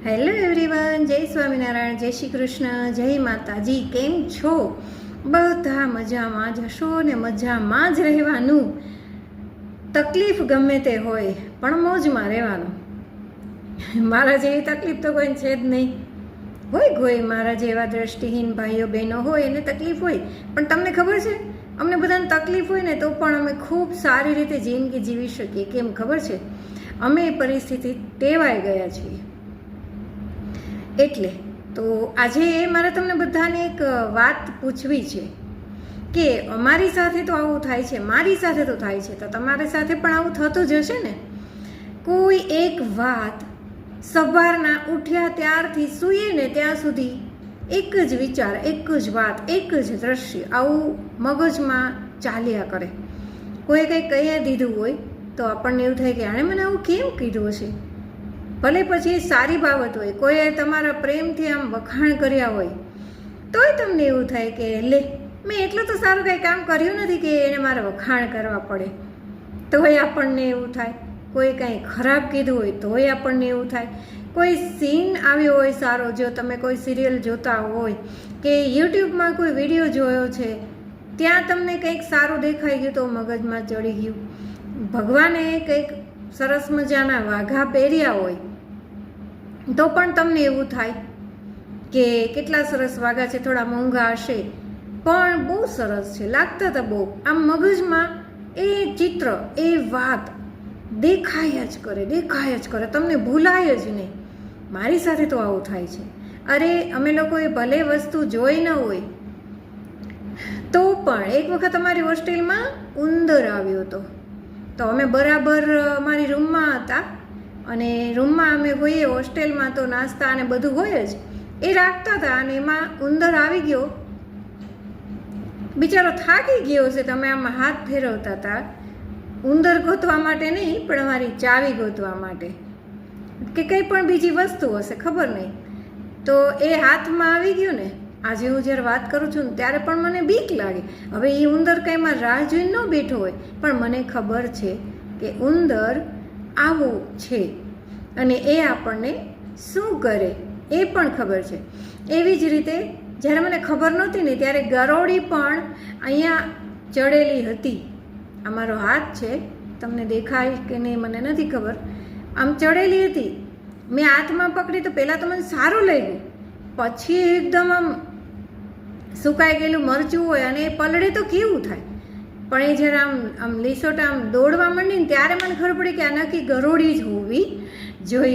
Hello everyone, જય સ્વામિનારાયણ, જય શ્રી કૃષ્ણ, જય માતાજી. કેમ છો? બધા મજામાં જ હશો ને મજામાં જ રહેવાનું. તકલીફ ગમે તે હોય પણ મોજમાં રહેવાનું. મારા જેવી તકલીફ તો કોઈને છે જ નહીં. કોઈ મારા જેવા દ્રષ્ટિહીન ભાઈઓ બહેનો હોય એને તકલીફ હોય, પણ તમને ખબર છે અમને બધાને તકલીફ હોય ને તો પણ અમે ખૂબ સારી રીતે જિંદગી જીવી શકીએ. કેમ ખબર છે? અમે એ પરિસ્થિતિ ટેવાઈ ગયા છીએ. એટલે તો આજે મારે તમને બધાને એક વાત પૂછવી છે કે અમારી સાથે તો આવું થાય છે, મારી સાથે તો થાય છે, તો તમારી સાથે પણ આવું થતું જ હશે ને. કોઈ એક વાત સવારના ઉઠ્યા ત્યારથી સૂઈએ ને ત્યાં સુધી એક જ વિચાર, એક જ વાત, એક જ દ્રશ્ય આવું મગજમાં ચાલ્યા કરે. કોઈ કંઈ કહી દીધું હોય તો આપણને એવું થાય કે આણે મને આવું કેમ કીધું હશે. ભલે પછી સારી બાબત હોય, કોઈએ તમારા પ્રેમથી આમ વખાણ કર્યા હોય તોય તમને એવું થાય કે લે, મેં એટલું તો સારું કંઈ કામ કર્યું નથી કે એને મારે વખાણ કરવા પડે. તોય આપણને એવું થાય. કોઈ કંઈ ખરાબ કીધું હોય તોય આપણને એવું થાય. કોઈ સીન આવ્યો હોય સારો, જો તમે કોઈ સિરિયલ જોતા હોય કે યુટ્યુબમાં કોઈ વિડીયો જોયો છે, ત્યાં તમને કંઈક સારું દેખાઈ ગયું તો મગજમાં ચડી ગયું. ભગવાને કંઈક સરસ મજાના વાઘા પહેર્યા હોય તો પણ તમને એવું થાય કે કેટલા સરસ વાઘા છે, થોડા મોંઘા હશે પણ બહુ સરસ છે, લાગતા હતા બહુ. આમ મગજમાં એ ચિત્ર, એ વાત દેખાય જ કરે, તમને ભૂલાય જ નહીં. મારી સાથે તો આવું થાય છે. અરે અમે લોકોએ ભલે વસ્તુ જોઈ ન હોય તો પણ એક વખત અમારી હોસ્ટેલમાં ઉંદર આવ્યો હતો. તો અમે બરાબર અમારી રૂમમાં હતા અને રૂમમાં અમે હોઈએ, હોસ્ટેલમાં તો નાસ્તા અને બધું હોય જ, એ રાખતા હતા અને એમાં ઉંદર આવી ગયો. બિચારો થાકી ગયો છે, તમે આમ હાથ ફેરવતા હતા ઉંદર ગોતવા માટે નહીં, પણ અમારી ચાવી ગોતવા માટે કે કંઈ પણ બીજી વસ્તુ હશે, ખબર નહીં. તો એ હાથમાં આવી ગયું ને. આજે હું જ્યારે વાત કરું છું ને ત્યારે પણ મને બીક લાગે. હવે એ ઉંદર કંઈમાં રાહ જોઈને ન બેઠો હોય, પણ મને ખબર છે કે ઉંદર આવો છે અને એ આપણને શું કરે એ પણ ખબર છે. એવી જ રીતે જ્યારે મને ખબર નહોતી ને ત્યારે ગરોળી પણ અહીંયા ચડેલી હતી. આ મારો હાથ છે, તમને દેખાય કે નહીં મને નથી ખબર, આમ ચડેલી હતી. મેં હાથમાં પકડી તો પહેલાં તો મને સારું લાગ્યું, પછી એકદમ આમ સુકાઈ ગયેલું મરચું હોય અને એ પલળે તો કેવું થાય. પણ એ જ્યારે આમ લીસોટા આમ દોડવા માંડી ને ત્યારે મને ખબર પડી કે આ નક્કી ગરોળી જ હોવી જોઈએ.